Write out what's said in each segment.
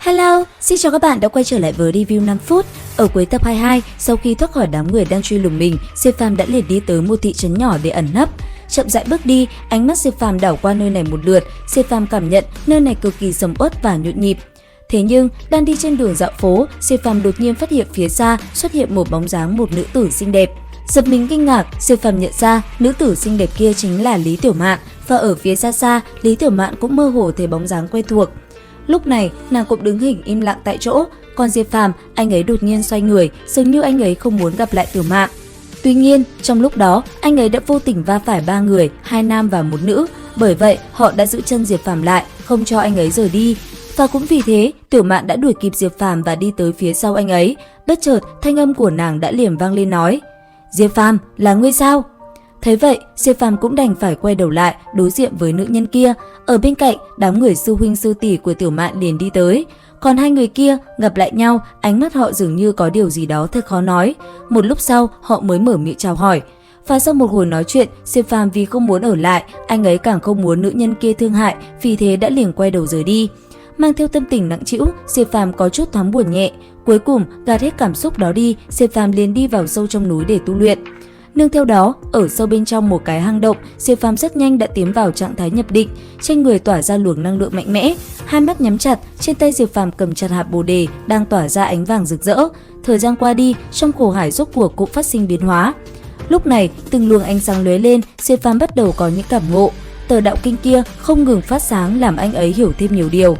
Hello, xin chào các bạn đã quay trở lại với review 5 phút. Ở cuối tập 22, sau khi thoát khỏi đám người đang truy lùng mình, Diệp Phàm đã liền đi tới một thị trấn nhỏ để ẩn nấp. Chậm rãi bước đi, ánh mắt Diệp Phàm đảo qua nơi này một lượt, Diệp Phàm cảm nhận nơi này cực kỳ sầm uất và nhộn nhịp. Thế nhưng, đang đi trên đường dạo phố, Diệp Phàm đột nhiên phát hiện phía xa xuất hiện một bóng dáng một nữ tử xinh đẹp. Giật mình kinh ngạc, Diệp Phàm nhận ra nữ tử xinh đẹp kia chính là Lý Tiểu Mạn, và ở phía xa xa, Lý Tiểu Mạn cũng mơ hồ thấy bóng dáng quen thuộc. Lúc này, nàng cũng đứng hình im lặng tại chỗ, còn Diệp Phàm, anh ấy đột nhiên xoay người, dường như anh ấy không muốn gặp lại Tiểu Mạn. Tuy nhiên, trong lúc đó, anh ấy đã vô tình va phải 3 người, 2 nam và 1 nữ, bởi vậy họ đã giữ chân Diệp Phàm lại, không cho anh ấy rời đi. Và cũng vì thế, Tiểu Mạn đã đuổi kịp Diệp Phàm và đi tới phía sau anh ấy. Bất chợt, thanh âm của nàng đã liền vang lên nói: "Diệp Phàm, là ngươi sao?" Thế vậy, Diệp Phàm cũng đành phải quay đầu lại đối diện với nữ nhân kia. Ở bên cạnh, đám người sư huynh sư tỷ của Tiểu Mạn liền đi tới. Còn hai người kia gặp lại nhau, ánh mắt họ dường như có điều gì đó thật khó nói. Một lúc sau, họ mới mở miệng chào hỏi. Và sau một hồi nói chuyện, Diệp Phàm vì không muốn ở lại, anh ấy càng không muốn nữ nhân kia thương hại, vì thế đã liền quay đầu rời đi. Mang theo tâm tình nặng trĩu, Diệp Phàm có chút thoáng buồn nhẹ. Cuối cùng, gạt hết cảm xúc đó đi, Diệp Phàm liền đi vào sâu trong núi để tu luyện. Nương theo đó, ở sâu bên trong một cái hang động, Diệp Phàm rất nhanh đã tiến vào trạng thái nhập định, trên người tỏa ra luồng năng lượng mạnh mẽ, hai mắt nhắm chặt, trên tay Diệp Phàm cầm chặt hạt bồ đề đang tỏa ra ánh vàng rực rỡ. Thời gian qua đi, trong khổ hải rốt cuộc cũng phát sinh biến hóa. Lúc này, từng luồng ánh sáng lóe lên, Diệp Phàm bắt đầu có những cảm ngộ. Tờ đạo kinh kia không ngừng phát sáng làm anh ấy hiểu thêm nhiều điều.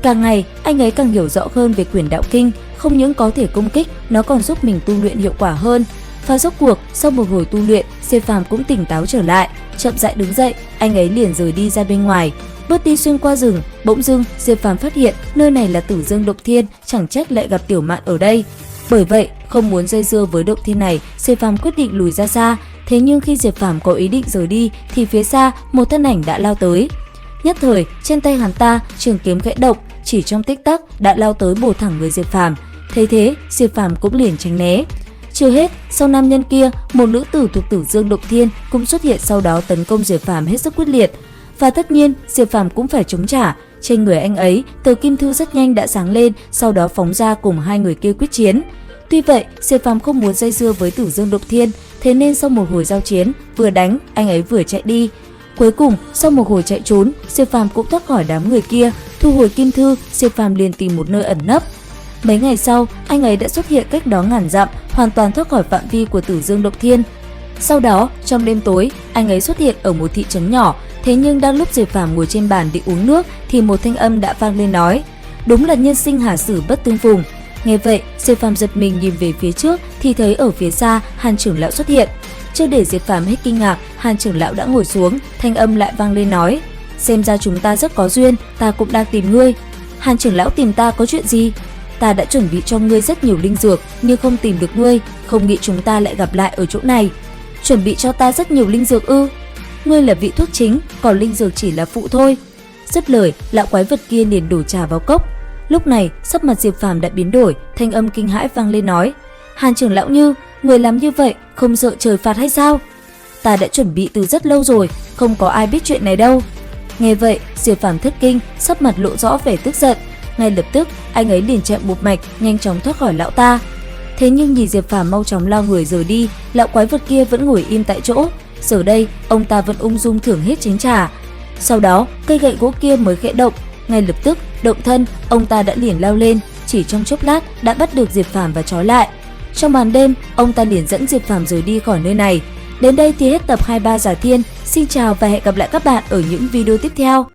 Càng ngày, anh ấy càng hiểu rõ hơn về quyển đạo kinh, không những có thể công kích, nó còn giúp mình tu luyện hiệu quả hơn. Và rốt cuộc, sau một hồi tu luyện, Diệp Phàm cũng tỉnh táo trở lại, chậm rãi đứng dậy, anh ấy liền rời đi ra bên ngoài. Bước đi xuyên qua rừng, bỗng dưng Diệp Phàm phát hiện nơi này là Tử Dương Động Thiên, chẳng trách lại gặp Tiểu Mạn ở đây. Bởi vậy, không muốn dây dưa với động thiên này, Diệp Phàm quyết định lùi ra xa. Thế nhưng khi Diệp Phàm có ý định rời đi, thì phía xa một thân ảnh đã lao tới. Nhất thời, trên tay hắn ta trường kiếm khẽ động, chỉ trong tích tắc đã lao tới bổ thẳng người Diệp Phàm. Thấy thế, Diệp Phàm cũng liền tránh né. Chưa hết, sau nam nhân kia, một nữ tử thuộc Tử Dương Động Thiên cũng xuất hiện, sau đó tấn công Diệp Phàm hết sức quyết liệt. Và tất nhiên, Diệp Phàm cũng phải chống trả. Trên người anh ấy, tờ kim thư rất nhanh đã sáng lên, sau đó phóng ra cùng hai người kia quyết chiến. Tuy vậy, Diệp Phàm không muốn dây dưa với Tử Dương Động Thiên, thế nên sau một hồi giao chiến, vừa đánh, anh ấy vừa chạy đi. Cuối cùng, sau một hồi chạy trốn, Diệp Phàm cũng thoát khỏi đám người kia, thu hồi kim thư, Diệp Phàm liền tìm một nơi ẩn nấp. Mấy ngày sau, anh ấy đã xuất hiện cách đó ngàn dặm, hoàn toàn thoát khỏi phạm vi của Tử Dương Động Thiên. Sau đó, trong đêm tối, anh ấy xuất hiện ở một thị trấn nhỏ, thế nhưng đang lúc Diệp Phàm ngồi trên bàn để uống nước thì một thanh âm đã vang lên nói: "Đúng là nhân sinh hà sử bất tương phùng." Nghe vậy, Diệp Phàm giật mình nhìn về phía trước thì thấy ở phía xa Hàn trưởng lão xuất hiện. Chưa để Diệp Phàm hết kinh ngạc, Hàn trưởng lão đã ngồi xuống, thanh âm lại vang lên nói: "Xem ra chúng ta rất có duyên, ta cũng đang tìm ngươi." "Hàn trưởng lão tìm ta có chuyện gì?" "Ta đã chuẩn bị cho ngươi rất nhiều linh dược nhưng không tìm được ngươi, không nghĩ chúng ta lại gặp lại ở chỗ này." "Chuẩn bị cho ta rất nhiều linh dược ư?" "Ngươi là vị thuốc chính, còn linh dược chỉ là phụ thôi." Dứt lời, lão quái vật kia liền đổ trà vào cốc. Lúc này, sắc mặt Diệp Phàm đã biến đổi, thanh âm kinh hãi vang lên nói: "Hàn trưởng lão Như, người làm như vậy không sợ trời phạt hay sao?" "Ta đã chuẩn bị từ rất lâu rồi, không có ai biết chuyện này đâu." Nghe vậy, Diệp Phàm thất kinh, sắc mặt lộ rõ vẻ tức giận. Ngay lập tức, anh ấy liền chạy một mạch, nhanh chóng thoát khỏi lão ta. Thế nhưng nhìn Diệp Phàm mau chóng lao người rời đi, lão quái vật kia vẫn ngồi im tại chỗ. Giờ đây, ông ta vẫn ung dung thưởng hết chén trà. Sau đó, cây gậy gỗ kia mới khẽ động. Ngay lập tức, động thân, ông ta đã liền lao lên, chỉ trong chốc lát đã bắt được Diệp Phàm và trói lại. Trong màn đêm, ông ta liền dẫn Diệp Phàm rời đi khỏi nơi này. Đến đây thì hết tập 23 Giả Thiên. Xin chào và hẹn gặp lại các bạn ở những video tiếp theo.